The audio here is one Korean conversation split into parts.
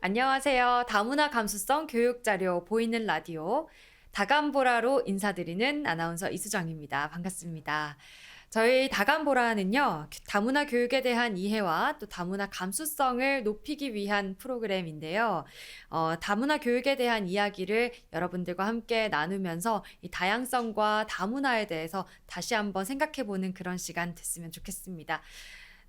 안녕하세요. 다문화 감수성 교육 자료 보이는 라디오 다감보라로 인사드리는 아나운서 이수정입니다. 반갑습니다. 저희 다감보라는요, 다문화 교육에 대한 이해와 또 다문화 감수성을 높이기 위한 프로그램인데요. 다문화 교육에 대한 이야기를 여러분들과 함께 나누면서 이 다양성과 다문화에 대해서 다시 한번 생각해보는 그런 시간 됐으면 좋겠습니다.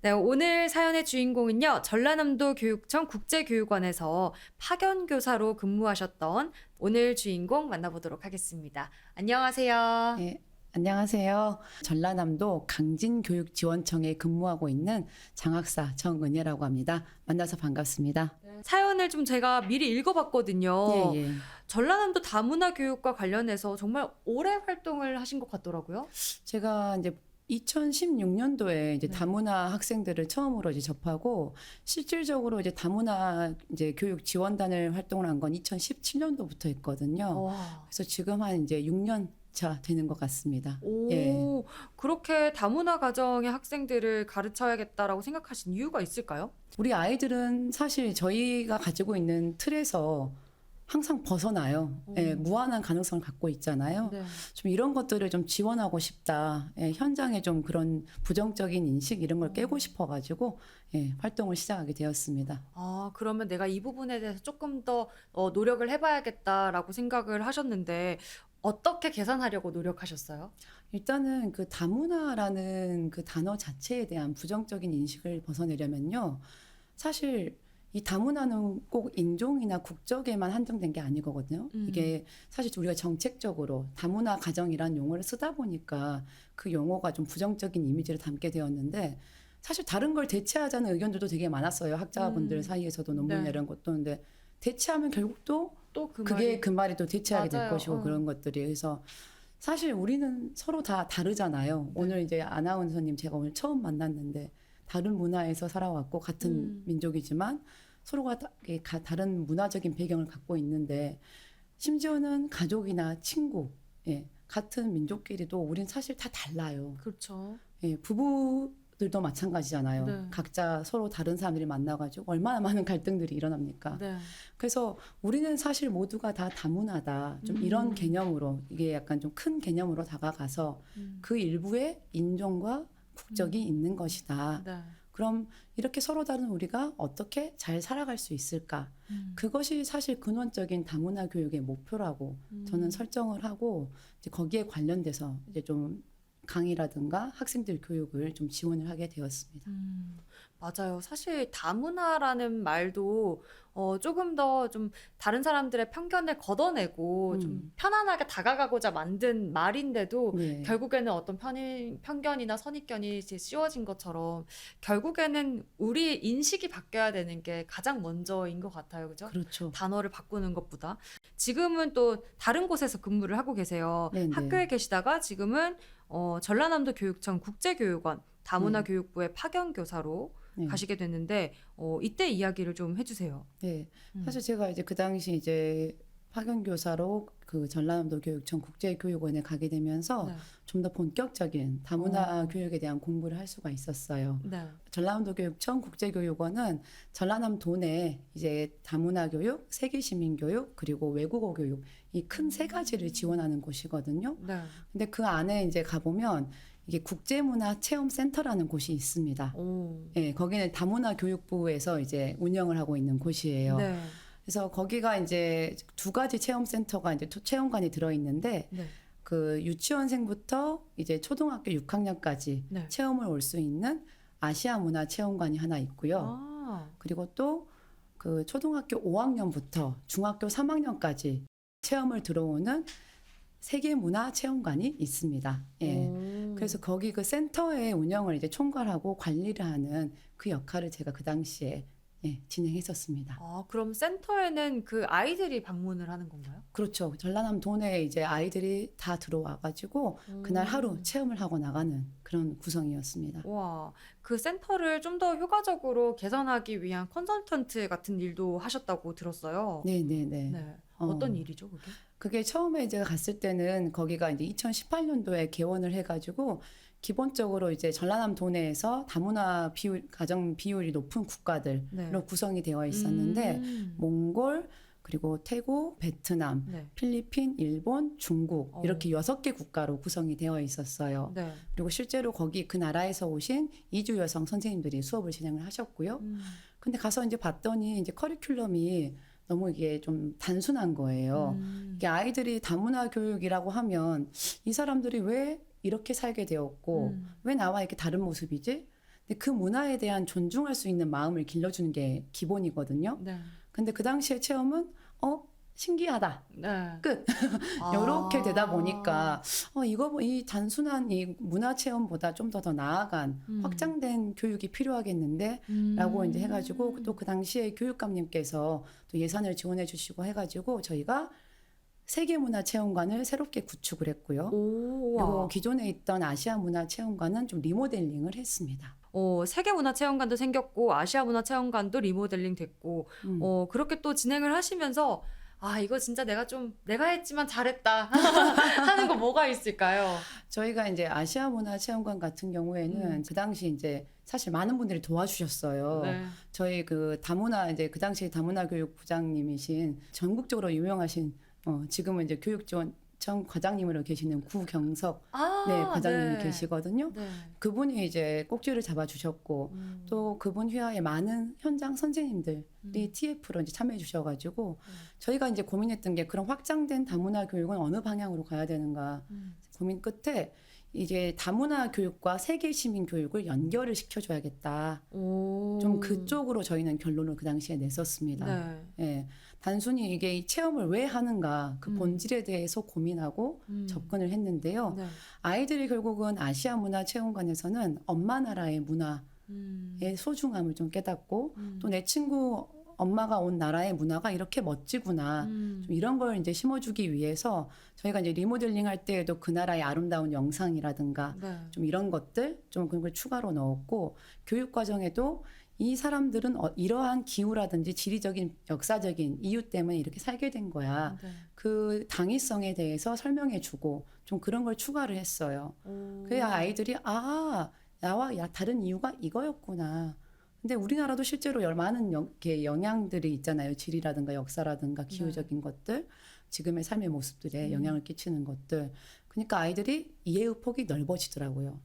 네, 오늘 사연의 주인공은요, 전라남도 교육청 국제교육원에서 파견교사로 근무하셨던 오늘 주인공 만나보도록 하겠습니다. 안녕하세요. 네, 안녕하세요. 전라남도 강진교육지원청에 근무하고 있는 장학사 정은혜라고 합니다. 만나서 반갑습니다. 사연을 좀 제가 미리 읽어봤거든요. 예, 예. 전라남도 다문화 교육과 관련해서 정말 오래 활동을 하신 것 같더라고요. 제가 이제 2016년도에 이제 네. 다문화 학생들을 처음으로 이제 접하고 실질적으로 이제 다문화 이제 교육 지원단을 활동을 한 건 2017년도부터 했거든요. 와. 그래서 지금 한 이제 6년 차 되는 것 같습니다. 오, 예. 그렇게 다문화 가정의 학생들을 가르쳐야겠다라고 생각하신 이유가 있을까요? 우리 아이들은 사실 저희가 가지고 있는 틀에서 항상 벗어나요. 예, 무한한 가능성을 갖고 있잖아요. 네. 좀 이런 것들을 좀 지원하고 싶다. 예, 현장에 좀 그런 부정적인 인식 이런 걸 깨고 싶어가지고 예, 활동을 시작하게 되었습니다. 아, 그러면 내가 이 부분에 대해서 조금 더 노력을 해봐야겠다라고 생각을 하셨는데, 어떻게 개선하려고 노력하셨어요? 일단은 그 다문화라는 그 단어 자체에 대한 부정적인 인식을 벗어내려면요. 사실 이 다문화는 꼭 인종이나 국적에만 한정된 게 아니거든요. 이게 사실 우리가 정책적으로 다문화 가정이란 용어를 쓰다 보니까 그 용어가 좀 부정적인 이미지를 담게 되었는데 사실 다른 걸 대체하자는 의견들도 되게 많았어요. 학자분들 사이에서도 논문이나 네. 이런 것도. 근데 대체하면 결국 또 또 그 그게 말이 그 말이 또 대체하게 될 맞아요. 것이고 그런 것들이. 그래서 사실 우리는 서로 다 다르잖아요. 오늘 이제 아나운서님 제가 오늘 처음 만났는데 다른 문화에서 살아왔고 같은 민족이지만 서로가 다른 문화적인 배경을 갖고 있는데 심지어는 가족이나 친구, 예, 같은 민족끼리도 우린 사실 다 달라요. 그렇죠. 예, 부부들도 마찬가지잖아요. 네. 각자 서로 다른 사람들이 만나가지고 얼마나 많은 갈등들이 일어납니까? 네. 그래서 우리는 사실 모두가 다 다문화다. 좀 이런 개념으로 이게 약간 좀 큰 개념으로 다가가서 그 일부에 인종과 국적이 있는 것이다. 네. 그럼 이렇게 서로 다른 우리가 어떻게 잘 살아갈 수 있을까? 그것이 사실 근원적인 다문화 교육의 목표라고 저는 설정을 하고 이제 거기에 관련돼서 이제 좀 강의라든가 학생들 교육을 좀 지원을 하게 되었습니다. 맞아요. 사실 다문화라는 말도 조금 더 좀 다른 사람들의 편견을 걷어내고 좀 편안하게 다가가고자 만든 말인데도 네. 결국에는 어떤 편견이나 선입견이 이제 씌워진 것처럼 결국에는 우리 인식이 바뀌어야 되는 게 가장 먼저인 것 같아요. 그죠? 그렇죠. 단어를 바꾸는 것보다. 지금은 또 다른 곳에서 근무를 하고 계세요. 네네. 학교에 계시다가 지금은 전라남도 교육청 국제교육원 다문화 교육부의 파견교사로 네. 가시게 됐는데 이때 이야기를 좀 해주세요. 네. 사실 제가 이제 그 당시 이제 파견교사로 그 전라남도 교육청 국제교육원에 가게 되면서 네. 좀 더 본격적인 다문화 교육에 대한 공부를 할 수가 있었어요. 네. 전라남도 교육청 국제교육원은 전라남도 내 이제 다문화 교육, 세계 시민 교육, 그리고 외국어 교육 이 큰 세 가지를 지원하는 곳이거든요. 네. 근데 그 안에 이제 가보면 이게 국제문화 체험센터라는 곳이 있습니다. 오. 예, 거기는 다문화 교육부에서 이제 운영을 하고 있는 곳이에요. 네. 그래서 거기가 이제 두 가지 체험센터가 이제 체험관이 들어있는데 네. 그 유치원생부터 이제 초등학교 6학년까지 네. 체험을 올 수 있는 아시아 문화 체험관이 하나 있고요. 아. 그리고 또 그 초등학교 5학년부터 중학교 3학년까지 체험을 들어오는 세계 문화 체험관이 있습니다. 예. 오. 그래서 거기 그 센터의 운영을 이제 총괄하고 관리를 하는 그 역할을 제가 그 당시에 예, 진행했었습니다. 아, 그럼 센터에는 그 아이들이 방문을 하는 건가요? 그렇죠. 전라남 도내에 이제 아이들이 다 들어와가지고 그날 하루 체험을 하고 나가는 그런 구성이었습니다. 와, 그 센터를 좀 더 효과적으로 개선하기 위한 컨설턴트 같은 일도 하셨다고 들었어요. 네네네. 네. 어떤 일이죠, 그게? 그게 처음에 제가 갔을 때는 거기가 이제 2018년도에 개원을 해가지고 기본적으로 이제 전라남 도내에서 다문화 비율, 가정 비율이 높은 국가들로 네. 구성이 되어 있었는데 음. 몽골, 그리고 태국, 베트남, 네. 필리핀, 일본, 중국 어. 이렇게 6개 국가로 구성이 되어 있었어요. 네. 그리고 실제로 거기 그 나라에서 오신 이주 여성 선생님들이 수업을 진행을 하셨고요. 근데 가서 이제 봤더니 이제 커리큘럼이 너무 이게 좀 단순한 거예요. 이게 아이들이 다문화 교육이라고 하면 이 사람들이 왜 이렇게 살게 되었고 왜 나와 이렇게 다른 모습이지? 근데 그 문화에 대한 존중할 수 있는 마음을 길러주는 게 기본이거든요. 네. 근데 그 당시의 체험은 신기하다. 네. 끝. 이렇게 되다 보니까 이 단순한 이 문화 체험보다 좀 더 나아간 확장된 교육이 필요하겠는데 라고 이제 해가지고 또 그 당시에 교육감님께서 또 예산을 지원해 주시고 해가지고 저희가 세계문화체험관을 새롭게 구축을 했고요. 오, 그리고 와. 기존에 있던 아시아문화체험관은 좀 리모델링을 했습니다. 세계문화체험관도 생겼고 아시아문화체험관도 리모델링 됐고 그렇게 또 진행을 하시면서 이거 진짜 내가 했지만 잘했다 하는 거 뭐가 있을까요? 저희가 이제 아시아문화체험관 같은 경우에는 그 당시 이제 사실 많은 분들이 도와주셨어요. 네. 저희 그 다문화 이제 그 당시 다문화교육부장님이신 전국적으로 유명하신 지금은 이제 교육지원청 과장님으로 계시는 구경석 과장님이 네. 계시거든요. 네. 그분이 이제 꼭지를 잡아주셨고 또 그분 휘하에 많은 현장 선생님들이 TF로 이제 참여해 주셔가지고 저희가 이제 고민했던 게 그런 확장된 다문화 교육은 어느 방향으로 가야 되는가 고민 끝에 이제 다문화 교육과 세계 시민 교육을 연결을 시켜줘야겠다. 좀 그쪽으로 저희는 결론을 그 당시에 냈었습니다. 네. 예, 단순히 이게 이 체험을 왜 하는가 그 본질에 대해서 고민하고 접근을 했는데요. 네. 아이들이 결국은 아시아 문화 체험관에서는 엄마 나라의 문화의 소중함을 좀 깨닫고 또 내 친구 엄마가 온 나라의 문화가 이렇게 멋지구나. 좀 이런 걸 이제 심어주기 위해서 저희가 이제 리모델링 할 때에도 그 나라의 아름다운 영상이라든가 네. 좀 이런 것들 좀 그런 걸 추가로 넣었고 교육 과정에도 이 사람들은 이러한 기후라든지 지리적인 역사적인 이유 때문에 이렇게 살게 된 거야. 네. 그 당위성에 대해서 설명해주고 좀 그런 걸 추가를 했어요. 그래야 아이들이 나와 다른 이유가 이거였구나. 근데 우리나라도 실제로 많은 영향들이 있잖아요. 지리라든가 역사라든가 기후적인 것들, 지금의 삶의 모습들에 영향을 끼치는 것들. 그러니까 아이들이 이해의 폭이 넓어지더라고요.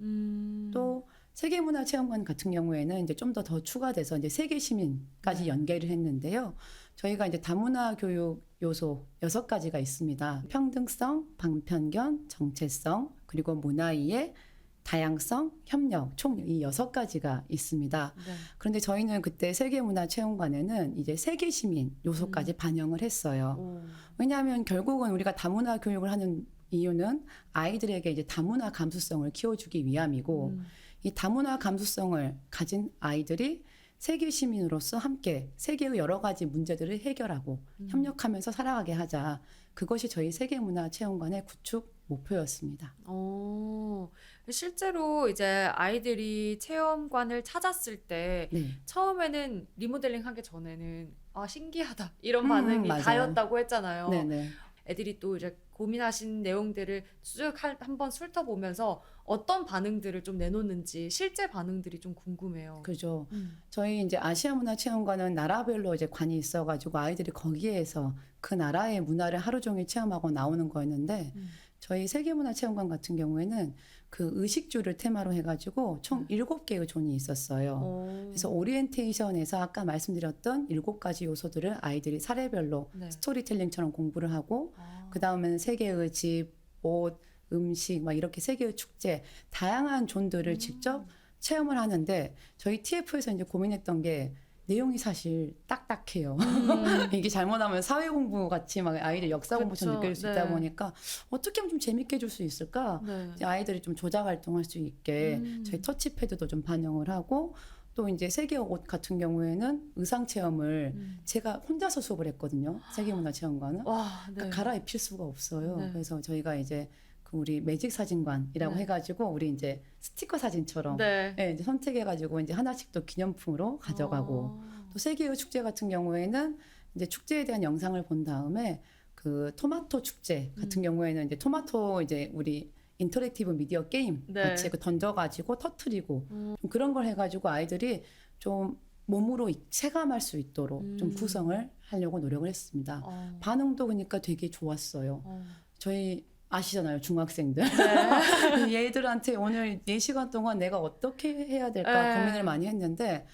또 세계문화체험관 같은 경우에는 이제 좀 더 추가돼서 이제 세계 시민까지 연계를 했는데요. 저희가 이제 다문화 교육 요소 6가지가 있습니다. 평등성, 방편견, 정체성, 그리고 문화이해, 다양성, 협력, 총 이 6가지가 있습니다. 네. 그런데 저희는 그때 세계문화체험관에는 이제 세계 시민 요소까지 반영을 했어요. 왜냐하면 결국은 우리가 다문화 교육을 하는 이유는 아이들에게 이제 다문화 감수성을 키워주기 위함이고 이 다문화 감수성을 가진 아이들이 세계 시민으로서 함께 세계의 여러 가지 문제들을 해결하고 협력하면서 살아가게 하자. 그것이 저희 세계문화체험관의 구축 목표였습니다. 실제로 이제 아이들이 체험관을 찾았을 때 네. 처음에는 리모델링 하기 전에는 신기하다 이런 반응이 맞아요. 다였다고 했잖아요. 네네. 애들이 또 이제 고민하신 내용들을 쭉 한번 훑어보면서 어떤 반응들을 좀 내놓는지 실제 반응들이 좀 궁금해요. 그죠. 저희 이제 아시아문화체험관은 나라별로 이제 관이 있어가지고 아이들이 거기에서 그 나라의 문화를 하루 종일 체험하고 나오는 거였는데 저희 세계문화체험관 같은 경우에는 그 의식주를 테마로 해가지고 총 7개의 존이 있었어요. 그래서 오리엔테이션에서 아까 말씀드렸던 7가지 요소들을 아이들이 사례별로 네. 스토리텔링처럼 공부를 하고 그 다음에는 세계의 집, 옷, 음식 막 이렇게 세계의 축제 다양한 존들을 직접 체험을 하는데 저희 TF에서 이제 고민했던 게 내용이 사실 딱딱해요. 이게 잘못하면 사회 공부 같이 막 아이들 역사 공부처럼 느낄 수 있다 보니까 어떻게 하면 좀 재밌게 해줄 수 있을까? 네. 이제 아이들이 좀 조작 활동할 수 있게 저희 터치패드도 좀 반영을 하고 또 이제 세계 옷 같은 경우에는 의상 체험을 제가 혼자서 수업을 했거든요. 세계문화체험관은 와, 네. 그러니까 갈아입힐 수가 없어요. 네. 그래서 저희가 이제 그 우리 매직 사진관이라고 네. 해가지고 우리 이제 스티커 사진처럼 네. 이제 선택해가지고 이제 하나씩 또 기념품으로 가져가고 또 세계의 축제 같은 경우에는 이제 축제에 대한 영상을 본 다음에 그 그 토마토 축제 같은 경우에는 이제 토마토 이제 우리 인터랙티브 미디어 게임 네. 같이 그 던져가지고 터트리고 좀 그런 걸 해가지고 아이들이 좀 몸으로 체감할 수 있도록 좀 구성을 하려고 노력을 했습니다. 반응도 그러니까 되게 좋았어요. 저희 아시잖아요, 중학생들. 네. 얘들한테 오늘 4시간 동안 내가 어떻게 해야 될까 네. 고민을 많이 했는데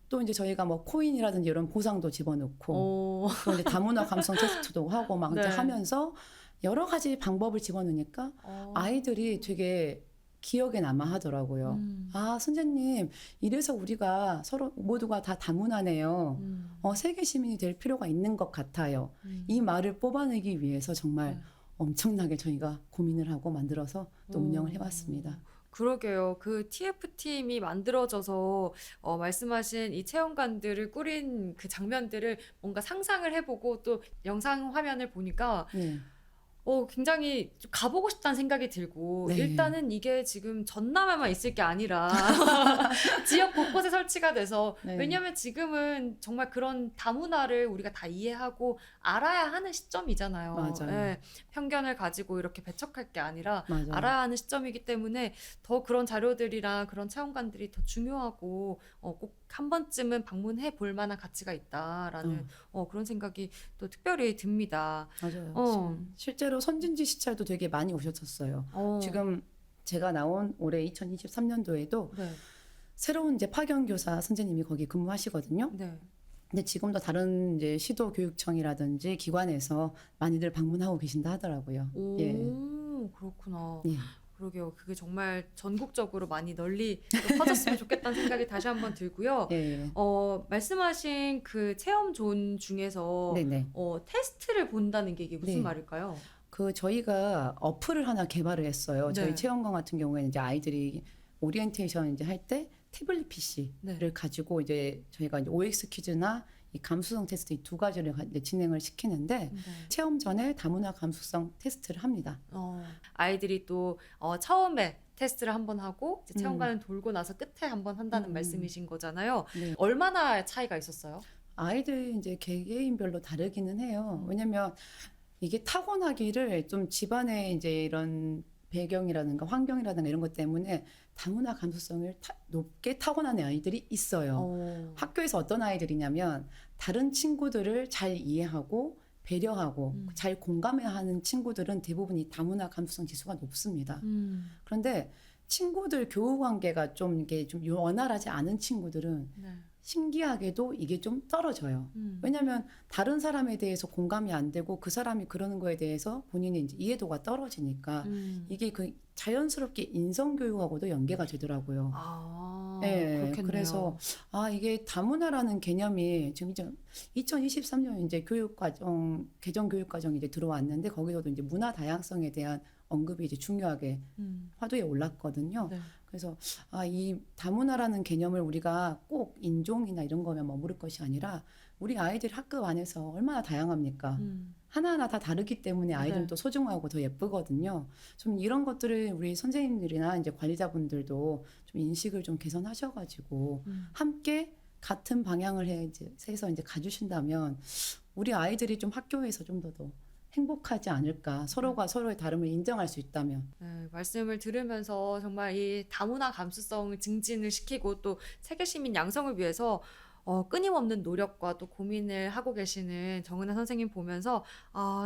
또 이제 저희가 뭐 코인이라든지 이런 보상도 집어넣고 또 이제 다문화 감성 테스트도 하고 막 이제 네. 하면서 여러 가지 방법을 집어넣으니까 아이들이 되게 기억에 남아 하더라고요. 아, 선생님, 이래서 우리가 서로 모두가 다 다문화네요. 세계 시민이 될 필요가 있는 것 같아요. 이 말을 뽑아내기 위해서 정말 엄청나게 저희가 고민을 하고 만들어서 또 운영을 해봤습니다. 그러게요. 그 TF팀이 만들어져서 말씀하신 이 체험관들을 꾸린 그 장면들을 뭔가 상상을 해보고 또 영상 화면을 보니까 네. 굉장히 좀 가보고 싶다는 생각이 들고 네. 일단은 이게 지금 전남에만 있을 게 아니라 지역 곳곳에 설치가 돼서 네. 왜냐하면 지금은 정말 그런 다문화를 우리가 다 이해하고 알아야 하는 시점이잖아요. 맞아요. 예, 편견을 가지고 이렇게 배척할 게 아니라 맞아요. 알아야 하는 시점이기 때문에 더 그런 자료들이랑 그런 체험관들이 더 중요하고 꼭 한 번쯤은 방문해 볼 만한 가치가 있다라는 그런 생각이 또 특별히 듭니다. 맞아요. 실제로 선진지 시찰도 되게 많이 오셨었어요. 지금 제가 나온 올해 2023년도에도 네. 새로운 이제 파견교사 선생님이 거기 근무하시거든요. 네. 근데 지금도 다른 이제 시도교육청이라든지 기관에서 많이들 방문하고 계신다 하더라고요. 오, 예. 그렇구나. 예. 그러게요. 그게 정말 전국적으로 많이 널리 또 퍼졌으면 좋겠다는 생각이 다시 한번 들고요. 예. 말씀하신 그 체험존 중에서 네네. 테스트를 본다는 게 이게 무슨 네. 말일까요? 그 저희가 어플을 하나 개발을 했어요. 네. 저희 체험관 같은 경우에는 이제 아이들이 오리엔테이션 이제 할 때 태블릿 PC를 네. 가지고 이제 저희가 이제 OX 퀴즈나 이 감수성 테스트 이 두 가지를 이제 진행을 시키는데 네. 체험 전에 다문화 감수성 테스트를 합니다. 아이들이 또 처음에 테스트를 한번 하고 이제 체험관을 돌고 나서 끝에 한번 한다는 말씀이신 거잖아요. 네. 얼마나 차이가 있었어요? 아이들 이제 개개인별로 다르기는 해요. 왜냐면 이게 타고나기를 좀 집안의 이제 이런 배경이라든가 환경이라든가 이런 것 때문에 다문화 감수성을 높게 타고난 아이들이 있어요. 학교에서 어떤 아이들이냐면 다른 친구들을 잘 이해하고 배려하고 잘 공감해하는 친구들은 대부분 이 다문화 감수성 지수가 높습니다. 그런데 친구들 교우 관계가 좀 이게 좀 원활하지 않은 친구들은 네. 신기하게도 이게 좀 떨어져요. 왜냐하면 다른 사람에 대해서 공감이 안 되고 그 사람이 그러는 거에 대해서 본인의 이제 이해도가 떨어지니까 이게 그 자연스럽게 인성 교육하고도 연계가 되더라고요. 네, 그렇겠네요. 그래서 이게 다문화라는 개념이 지금 이제 2023년 이제 교육과정 개정 교육과정이 이제 들어왔는데 거기서도 이제 문화 다양성에 대한 언급이 이제 중요하게 화두에 올랐거든요. 네. 그래서 이 다문화라는 개념을 우리가 꼭 인종이나 이런 거면 머무를 것이 아니라 우리 아이들 학급 안에서 얼마나 다양합니까? 하나하나 다 다르기 때문에 아이들은 네. 또 소중하고 더 예쁘거든요. 좀 이런 것들을 우리 선생님들이나 이제 관리자분들도 좀 인식을 좀 개선하셔가지고 함께 같은 방향을 해서 이제 가주신다면 우리 아이들이 좀 학교에서 좀 더 행복하지 않을까. 서로가 서로의 다름을 인정할 수 있다면. 네, 말씀을 들으면서 정말 이 다문화 감수성을 증진을 시키고 또 세계 시민 양성을 위해서 끊임없는 노력과 또 고민을 하고 계시는 정은하 선생님 보면서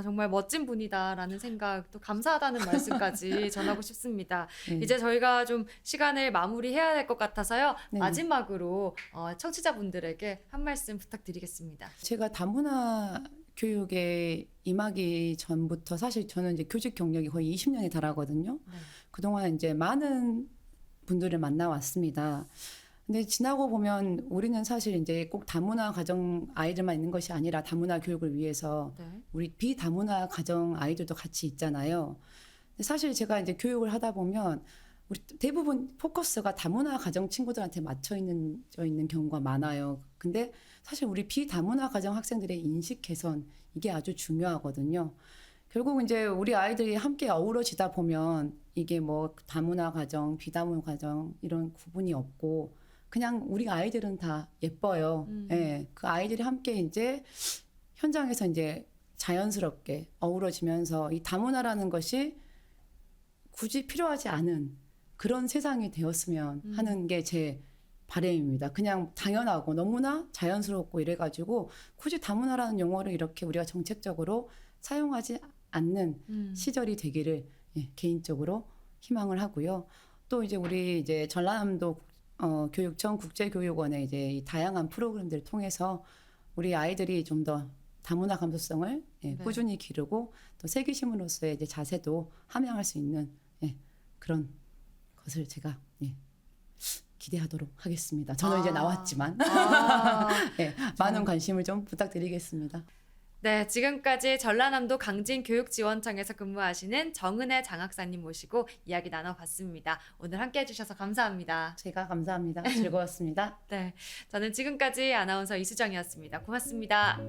정말 멋진 분이다라는 생각 또 감사하다는 말씀까지 전하고 싶습니다. 네. 이제 저희가 좀 시간을 마무리해야 될 것 같아서요. 네. 마지막으로 청취자분들에게 한 말씀 부탁드리겠습니다. 제가 다문화 교육에 임하기 전부터 사실 저는 이제 교직 경력이 거의 20년에 달하거든요. 네. 그동안 이제 많은 분들을 만나왔습니다. 근데 지나고 보면 우리는 사실 이제 꼭 다문화 가정 아이들만 있는 것이 아니라 다문화 교육을 위해서 네. 우리 비다문화 가정 아이들도 같이 있잖아요. 근데 사실 제가 이제 교육을 하다 보면 우리 대부분 포커스가 다문화 가정 친구들한테 맞춰 있는 경우가 많아요. 근데 사실 우리 비다문화 가정 학생들의 인식 개선 이게 아주 중요하거든요. 결국 이제 우리 아이들이 함께 어우러지다 보면 이게 뭐 다문화 가정, 비다문화 가정 이런 구분이 없고 그냥 우리 아이들은 다 예뻐요. 예, 그 아이들이 함께 이제 현장에서 이제 자연스럽게 어우러지면서 이 다문화라는 것이 굳이 필요하지 않은 그런 세상이 되었으면 하는 게 제 바람입니다. 그냥 당연하고 너무나 자연스럽고 이래가지고 굳이 다문화라는 용어를 이렇게 우리가 정책적으로 사용하지 않는 시절이 되기를 개인적으로 희망을 하고요. 또 이제 우리 이제 전라남도 교육청 국제교육원의 이제 이 다양한 프로그램들을 통해서 우리 아이들이 좀 더 다문화 감수성을 네. 꾸준히 기르고 또 세계시민으로서의 이제 자세도 함양할 수 있는 그런 것을 제가 기대하도록 하겠습니다. 저는 이제 나왔지만 많은 관심을 좀 부탁드리겠습니다. 네, 지금까지 전라남도 강진교육지원청에서 근무하시는 정은혜 장학사님 모시고 이야기 나눠봤습니다. 오늘 함께해 주셔서 감사합니다. 제가 감사합니다. 즐거웠습니다. 네, 저는 지금까지 아나운서 이수정이었습니다. 고맙습니다.